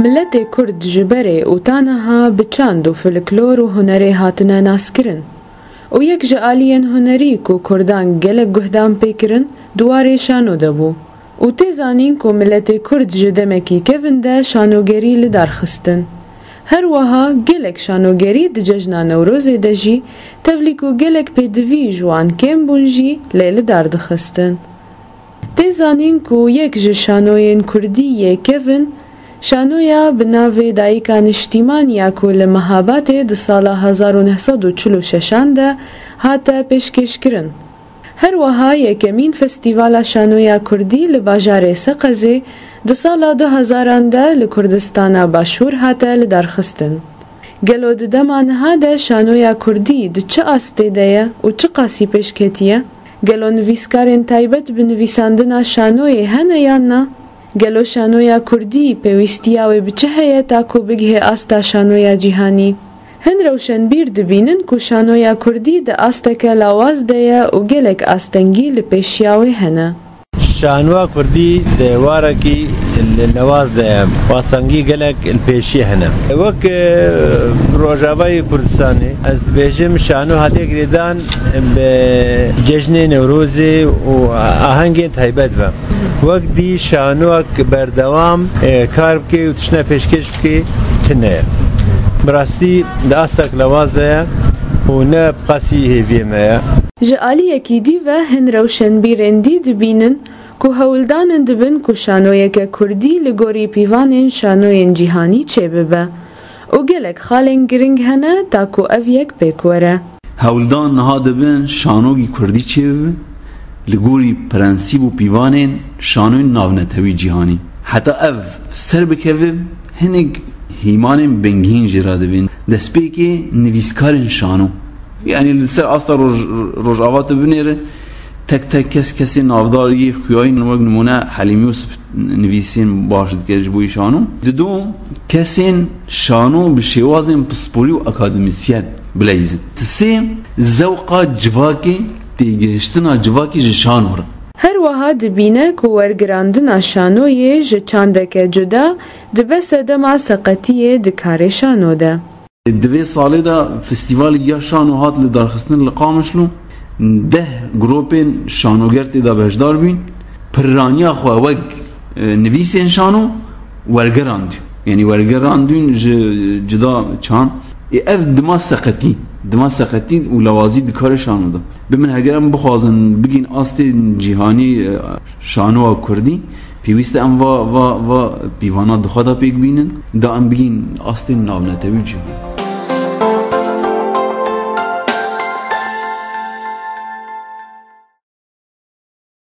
ملت کرد جبره و تانها بچاند و فلکلور و هنری هاتنه ناسکرن و یک جعالین هنری کو کردان گلک گهدام پیکرن دواره شانو دبو و تیزانین کو ملت کرد جدمکی کونده شانوگری لدار خستن. هر وها گلک شانوگری د ججنا نوروز دجی تولیکو گلک پیدوی جوان کم بونجی لیل دار دخستن. تیزانین کو یک جشانوین کردی کون شانویا بناوی دایکا نشتیمان یا کل مهابات د سال 1946 ده هاتا پیشکش کرن. هر وها یکمین فستیوال شانویا کردی لباجار سقزه د سال 2000 ده لکردستان باشور هاتا لدرخستن. گلو د دمانها ده شانویا کردی د چه آسته ده و چه قاسی پیشکتیه؟ گلو نویسکارین تایبت بنویساندنا شانوی هنه یا نه؟ گلو شانویا کردی پیوستیاوی بچه هیه تاکو بگه آستا شانویا جیهانی. هن روشن بیر دبینن که شانویا کردی ده آستک لاواز ده و گلک آستنگی لپیشیاوی هنه. شانویا کردی ده وارکی لواز ده واسنگی گلک الپیشی هنه. وک روجاوی کردستانی از بیشم شانو هاتی گریدان به جشن نوروزی و آهنگ تایبت و وقت دی شانو بردوام کار بکی و تشنه پیشکش بکی تنه براستی داستک لوازه و نه بقاسی هیویمه جعالی یکی دی و هن روشن بیرندی دبینن که هولدان دبن که شانوی که کردی لگوری پیوان شانوی جیهانی چه ببه و گلک خالن گرنگ هنه تا که او یک پیکوره هولدان نها دبن شانوی کردی چه ببه لگوری پرنسیب و پیوانین شانوی ناونتوی جیهانی حتی او سر بکوه هنگ هیمانین بنگین جرا دوین دست پیکی نویسکارین شانو یعنی سر اصلا روش آوات بنیره تک کسی نافداری خویای نمونه حلیم یوسف نویسین باشد که جبوی شانو دوم کسین شانو بشیوازین پسپوری و اکادمیسیت بلیزن سه زوقا جواکی تیگرشتنا جواکی جشانو را هر وها دبینه که ورگراندنا شانوی جچاندک جدا دبس دما سقطیه دکار شانو ده. دوی ساله دا فستیوال یا شانو هات لدارخستن لقامشلو 10 گروپین شانوگرتی دا بهشدار بین پرانیا خواه وگ نویسین شانو ورگراند یعنی ورگراندون جدا چان اف دما سقطی و لوازی دکار شانو دا بمن هگرم بخوازن بگین آستی جیهانی شانو کردی پیوست ام و پیوانا دخوادا پیک بینن دا ام بگین آستی ناونتوی جیهان